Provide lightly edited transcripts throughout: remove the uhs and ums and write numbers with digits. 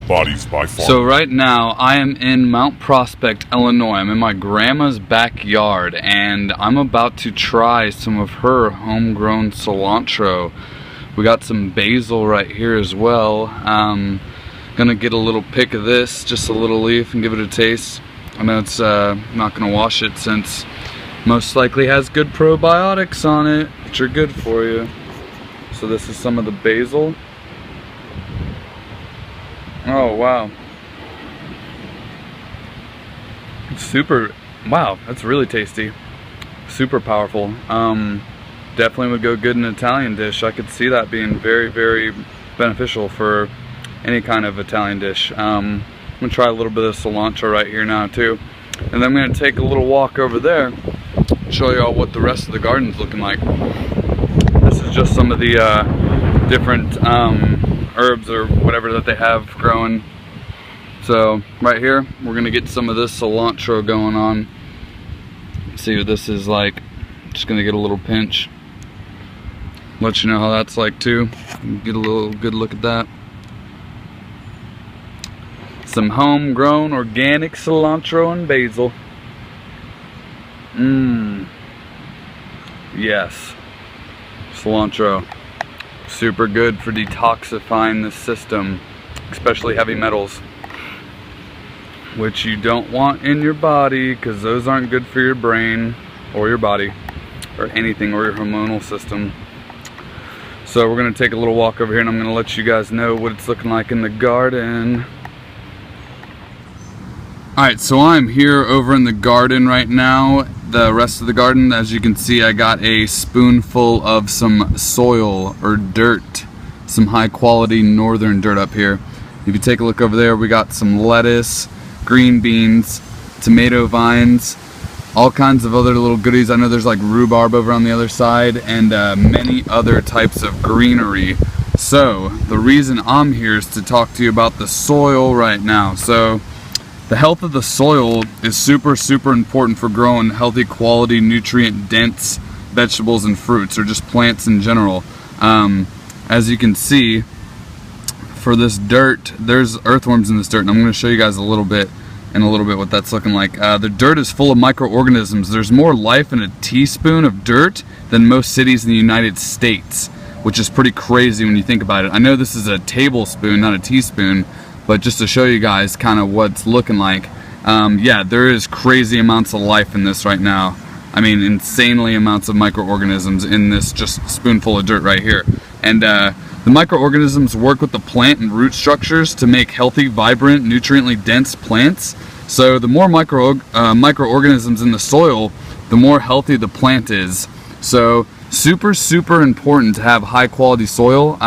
Bodies by Farny. So right now I am in Mount Prospect, Illinois. I'm in my grandma's backyard and I'm about to try some of her homegrown cilantro. We got some basil right here as well. Gonna get a little pick of this, just a little leaf, and give it a taste. I know it's not gonna wash it since most likely has good probiotics on it, which are good for you. So this is some of the basil. Oh wow. Super, wow, that's really tasty. Super powerful. Definitely would go good in an Italian dish. I could see that being very, very beneficial for any kind of Italian dish. I'm gonna try a little bit of cilantro right here now too. And then I'm gonna take a little walk over there, show you all what the rest of the garden's looking like. This is just some of the different herbs or whatever that they have growing. So right here we're gonna get some of this cilantro going on. See what this is like. Just gonna get a little pinch, let you know how that's like too. Get a little good look at that. Some homegrown organic cilantro and basil. Yes, cilantro, super good for detoxifying the system, especially heavy metals, which you don't want in your body because those aren't good for your brain or your body or anything, or your hormonal system. So we're gonna take a little walk over here and I'm gonna let you guys know what it's looking like in the garden. Alright, so I'm here over in the garden right now. The rest of the garden, as you can see, I got a spoonful of some soil or dirt, some high quality northern dirt up here. If you take a look over there, we got some lettuce, green beans, tomato vines, all kinds of other little goodies. I know there's like rhubarb over on the other side, and many other types of greenery. So the reason I'm here is to talk to you about the soil right now. So the health of the soil is super, super important for growing healthy, quality, nutrient-dense vegetables and fruits, or just plants in general. As you can see, for this dirt, there's earthworms in this dirt, and I'm going to show you guys in a little bit what that's looking like. The dirt is full of microorganisms. There's more life in a teaspoon of dirt than most cities in the United States, which is pretty crazy when you think about it. I know this is a tablespoon, not a teaspoon, but just to show you guys kind of what it's looking like. Yeah, there is crazy amounts of life in this right now. I mean, insanely amounts of microorganisms in this just spoonful of dirt right here. And the microorganisms work with the plant and root structures to make healthy, vibrant, nutriently dense plants. So the more microorganisms in the soil, the more healthy the plant is. So super, super important to have high quality soil.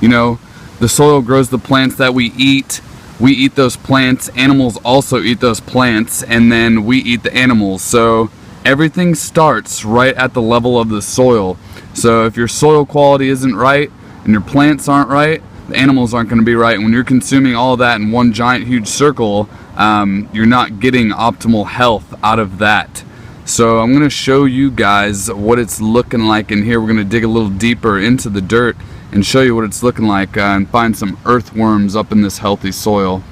You know, the soil grows the plants that we eat. We eat those plants. Animals also eat those plants, and then we eat the animals. So everything starts right at the level of the soil. So if your soil quality isn't right and your plants aren't right, the animals aren't going to be right. And when you're consuming all of that in one giant huge circle, you're not getting optimal health out of that. So I'm going to show you guys what it's looking like in here. We're going to dig a little deeper into the dirt and show you what it's looking like and find some earthworms up in this healthy soil.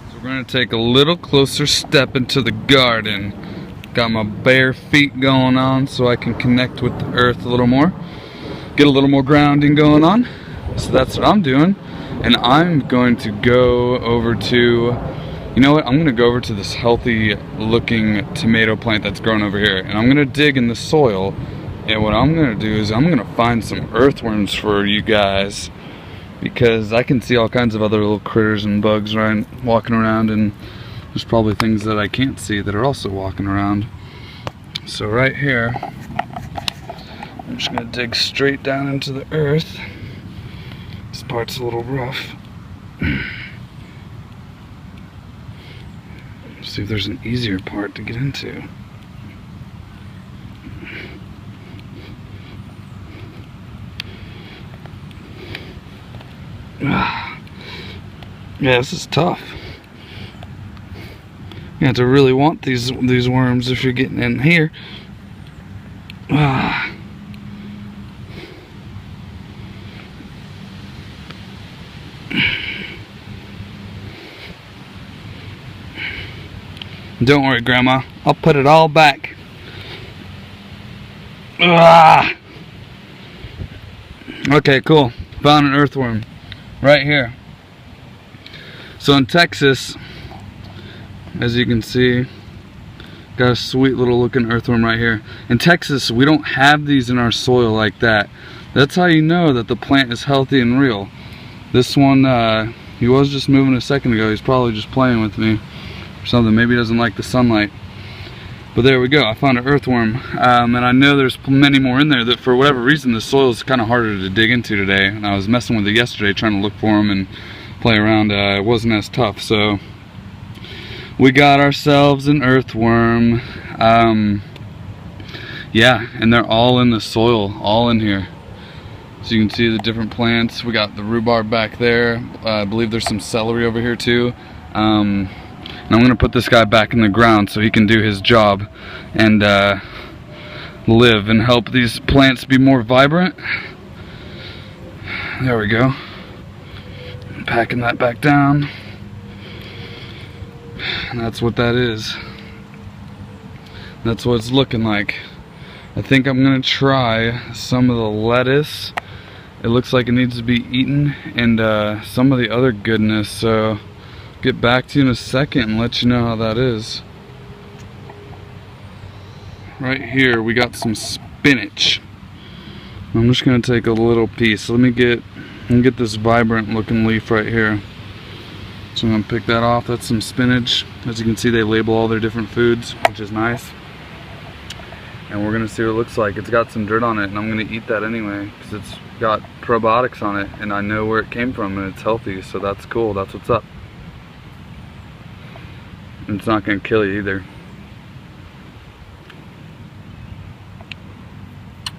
So we're going to take a little closer step into the garden. Got my bare feet going on so I can connect with the earth a little more. Get a little more grounding going on. So that's what I'm doing. And I'm going to go over to, you know what, I'm going to go over to this healthy looking tomato plant that's growing over here. And I'm going to dig in the soil. And what I'm going to do is I'm going to find some earthworms for you guys, because I can see all kinds of other little critters and bugs walking around, and there's probably things that I can't see that are also walking around. So right here, I'm just going to dig straight down into the earth. This part's a little rough. See if there's an easier part to get into. Yeah, this is tough. You have to really want these worms if you're getting in here. Don't worry, Grandma. I'll put it all back. Ah! Okay, cool. Found an earthworm right here. So in Texas, as you can see, got a sweet little looking earthworm right here. In Texas, we don't have these in our soil like that. That's how you know that the plant is healthy and real. This one, he was just moving a second ago. He's probably just playing with me or something. Maybe he doesn't like the sunlight. But there we go. I found an earthworm. And I know there's many more in there that for whatever reason the soil is kind of harder to dig into today. And I was messing with it yesterday trying to look for them and play around. It wasn't as tough. So we got ourselves an earthworm. Yeah, and they're all in the soil, all in here. So you can see the different plants. We got the rhubarb back there. I believe there's some celery over here too. And I'm gonna put this guy back in the ground so he can do his job and live and help these plants be more vibrant. There we go. Packing that back down. And that's what that is. That's what it's looking like. I think I'm gonna try some of the lettuce. It looks like it needs to be eaten, and some of the other goodness. So get back to you in a second and let you know how that is. Right here we got some spinach. I'm just gonna take a little piece. Let me get this vibrant looking leaf right here. So I'm gonna pick that off. That's some spinach. As you can see, they label all their different foods, which is nice. And we're gonna see what it looks like. It's got some dirt on it, and I'm gonna eat that anyway because it's got probiotics on it, and I know where it came from, and it's healthy. So that's cool. That's what's up. And it's not gonna kill you either.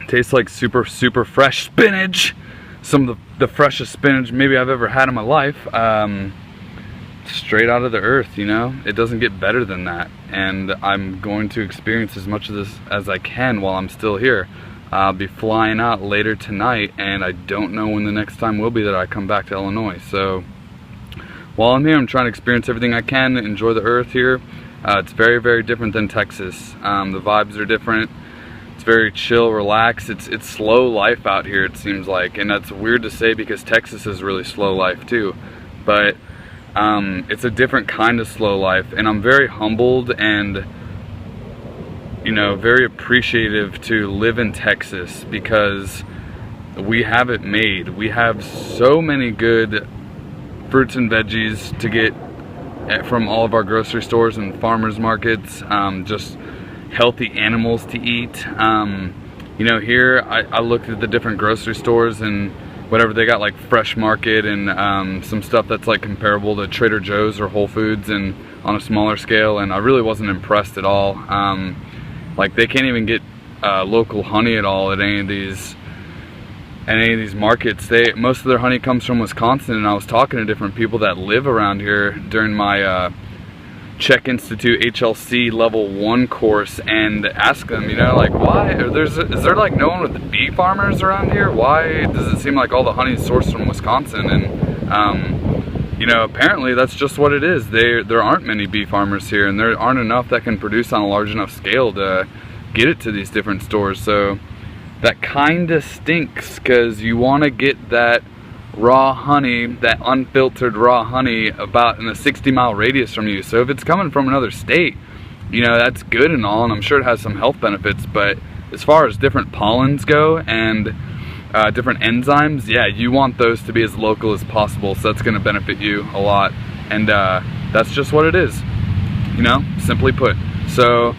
Tastes like super fresh spinach. Some of the freshest spinach maybe I've ever had in my life. Straight out of the earth, you know. It doesn't get better than that, and I'm going to experience as much of this as I can while I'm still here. I'll be flying out later tonight, and I don't know when the next time will be that I come back to Illinois. So while I'm here, I'm trying to experience everything I can, enjoy the earth here. It's very different than Texas. The vibes are different. It's very chill, relaxed. It's slow life out here, it seems like, and that's weird to say because Texas is really slow life too. But it's a different kind of slow life, and I'm very humbled and, you know, very appreciative to live in Texas because we have it made. We have so many good fruits and veggies to get from all of our grocery stores and farmers markets, just healthy animals to eat. You know, here I looked at the different grocery stores and whatever they got, like Fresh Market and some stuff that's like comparable to Trader Joe's or Whole Foods and on a smaller scale, and I really wasn't impressed at all. Like they can't even get local honey at all at any of these markets. Most of their honey comes from Wisconsin, and I was talking to different people that live around here during my Czech Institute HLC level 1 course and ask them, you know, like, why is there like no one with the bee farmers around here? Why does it seem like all the honey is sourced from Wisconsin? And you know, apparently that's just what it is. There aren't many bee farmers here, and there aren't enough that can produce on a large enough scale to get it to these different stores. So that kinda stinks, because you want to get that raw honey, that unfiltered raw honey, about in a 60-mile radius from you. So if it's coming from another state, you know, that's good and all, and I'm sure it has some health benefits, but as far as different pollens go and different enzymes, yeah, you want those to be as local as possible, so that's going to benefit you a lot. And that's just what it is, you know, simply put. So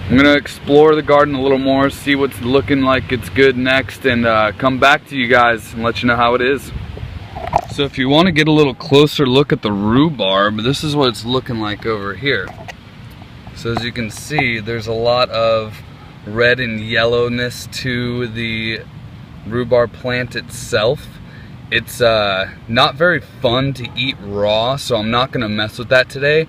I'm gonna explore the garden a little more, see what's looking like it's good next, and come back to you guys and let you know how it is. So if you want to get a little closer look at the rhubarb, this is what it's looking like over here. So as you can see, there's a lot of red and yellowness to the rhubarb plant itself. It's not very fun to eat raw, so I'm not gonna mess with that today.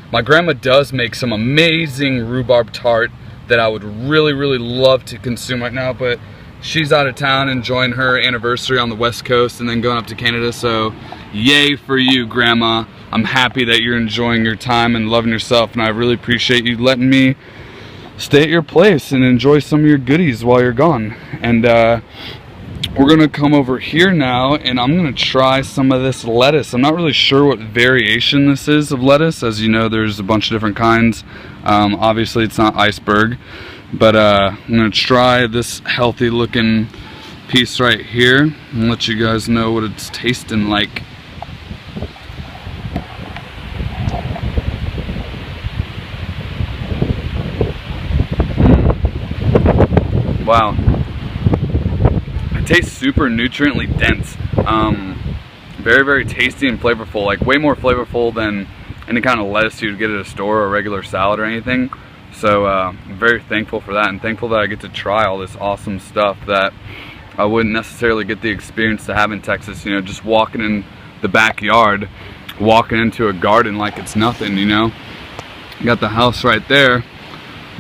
My grandma does make some amazing rhubarb tart that I would really love to consume right now, but she's out of town enjoying her anniversary on the West Coast and then going up to Canada. So yay for you, Grandma. I'm happy that you're enjoying your time and loving yourself, and I really appreciate you letting me stay at your place and enjoy some of your goodies while you're gone. And we're gonna come over here now, and I'm gonna try some of this lettuce. I'm not really sure what variation this is of lettuce. As you know, there's a bunch of different kinds. Obviously it's not iceberg, but I'm gonna try this healthy looking piece right here and let you guys know what it's tasting like. Wow. It tastes super nutriently dense. Very, very tasty and flavorful. Like way more flavorful than any kind of lettuce you'd get at a store or a regular salad or anything. So I'm very thankful for that, and thankful that I get to try all this awesome stuff that I wouldn't necessarily get the experience to have in Texas. You know, just walking in the backyard, walking into a garden like it's nothing, you know. You got the house right there,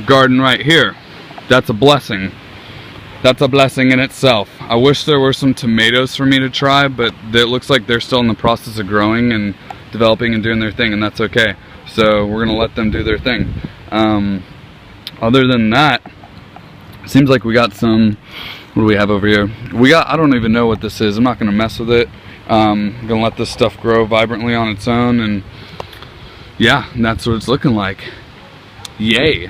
garden right here. That's a blessing. That's a blessing in itself. I wish there were some tomatoes for me to try, but it looks like they're still in the process of growing and developing and doing their thing, and that's okay. So we're gonna let them do their thing. Other than that, it seems like we got some, what do we have over here? We got, I don't even know what this is. I'm not gonna mess with it. I'm gonna let this stuff grow vibrantly on its own, and yeah, and that's what it's looking like. Yay.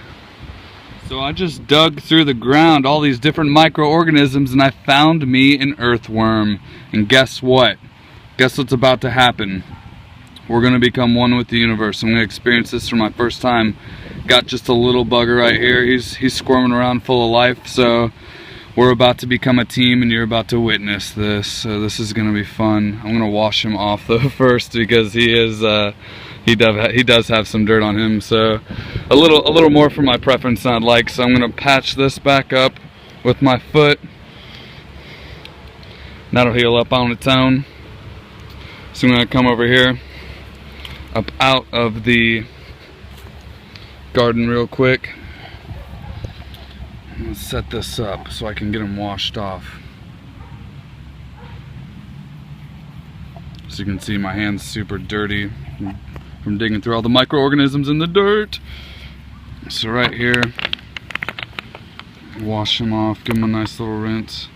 So I just dug through the ground all these different microorganisms, and I found me an earthworm. And guess what? Guess what's about to happen? We're gonna become one with the universe. I'm gonna experience this for my first time. Got just a little bugger right here. He's squirming around full of life. So we're about to become a team, and you're about to witness this. So this is gonna be fun. I'm gonna wash him off though first, because he is he does have some dirt on him. So a little more for my preference than I'd like. So I'm gonna patch this back up with my foot. That'll heal up on its own. So I'm gonna come over here, up out of the garden real quick. I'm gonna set this up so I can get them washed off. So you can see my hand's super dirty from digging through all the microorganisms in the dirt. So right here, wash them off, give them a nice little rinse.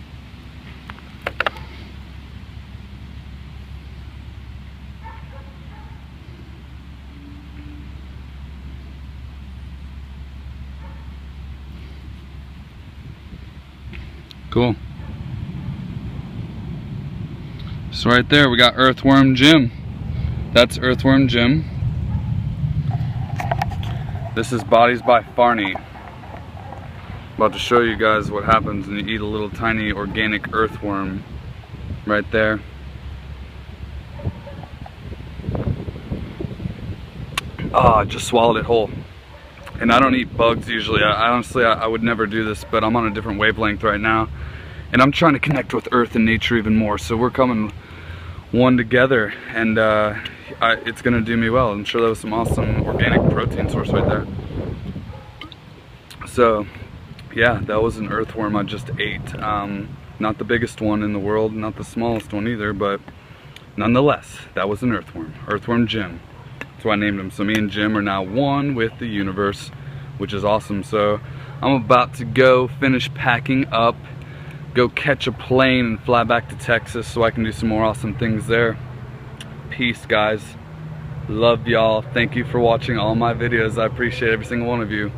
Cool. So right there we got Earthworm Jim. That's Earthworm Jim. This is Bodies by Farny. About to show you guys what happens when you eat a little tiny organic earthworm. Right there. Oh, I just swallowed it whole. And I don't eat bugs usually. Honestly, I would never do this, but I'm on a different wavelength right now. And I'm trying to connect with earth and nature even more. So we're coming one together, and it's gonna do me well. I'm sure that was some awesome organic protein source right there. So yeah, that was an earthworm I just ate. Not the biggest one in the world, not the smallest one either, but nonetheless, that was an earthworm. Earthworm Jim. That's why I named him. So me and Jim are now one with the universe, which is awesome. So I'm about to go finish packing up, go catch a plane and fly back to Texas so I can do some more awesome things there. Peace, guys. Love y'all. Thank you for watching all my videos. I appreciate every single one of you.